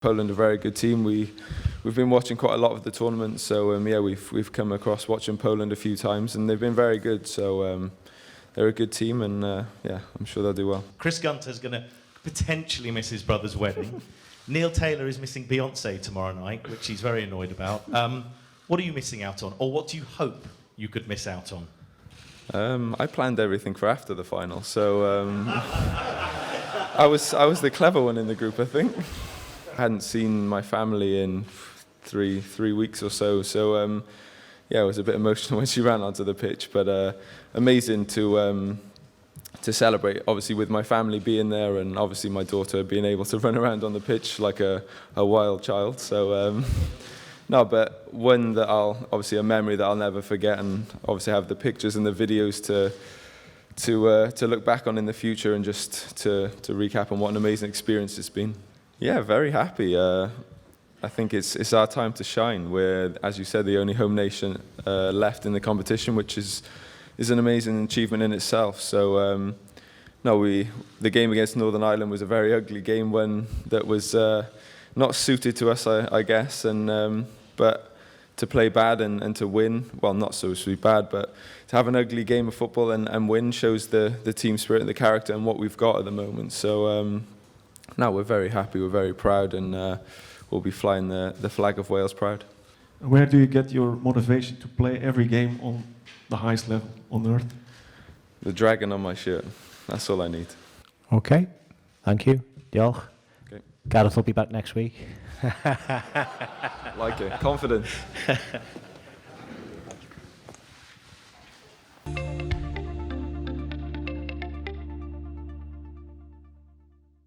Poland are a very good team. We've been watching quite a lot of the tournament, so yeah, we've come across watching Poland a few times, and they've been very good. So they're a good team, and yeah, I'm sure they'll do well. Chris Gunter's going to potentially miss his brother's wedding. Neil Taylor is missing Beyonce tomorrow night, which he's very annoyed about. What are you missing out on, or what do you hope you could miss out on? I planned everything for after the final, so I was the clever one in the group, I think. I hadn't seen my family in three weeks or so, so yeah, it was a bit emotional when she ran onto the pitch, but amazing to celebrate, obviously with my family being there, and obviously my daughter being able to run around on the pitch like a wild child. So no, but one that obviously a memory that I'll never forget, and obviously have the pictures and the videos to look back on in the future, and just to recap on what an amazing experience it's been. Yeah, very happy. I think it's our time to shine. We're, as you said, the only home nation left in the competition, which is an amazing achievement in itself. So no, the game against Northern Ireland was a very ugly game, one that was not suited to us, I guess. And but to play bad and to win, well, not so sweet bad, but to have an ugly game of football and win shows the team spirit and the character and what we've got at the moment. So no, we're very happy, we're very proud, and we'll be flying the flag of Wales proud. Where do you get your motivation to play every game on the highest level on earth? The dragon on my shirt, that's all I need. Okay, thank you. Diolch. Okay. Gareth will be back next week. Like it, confident.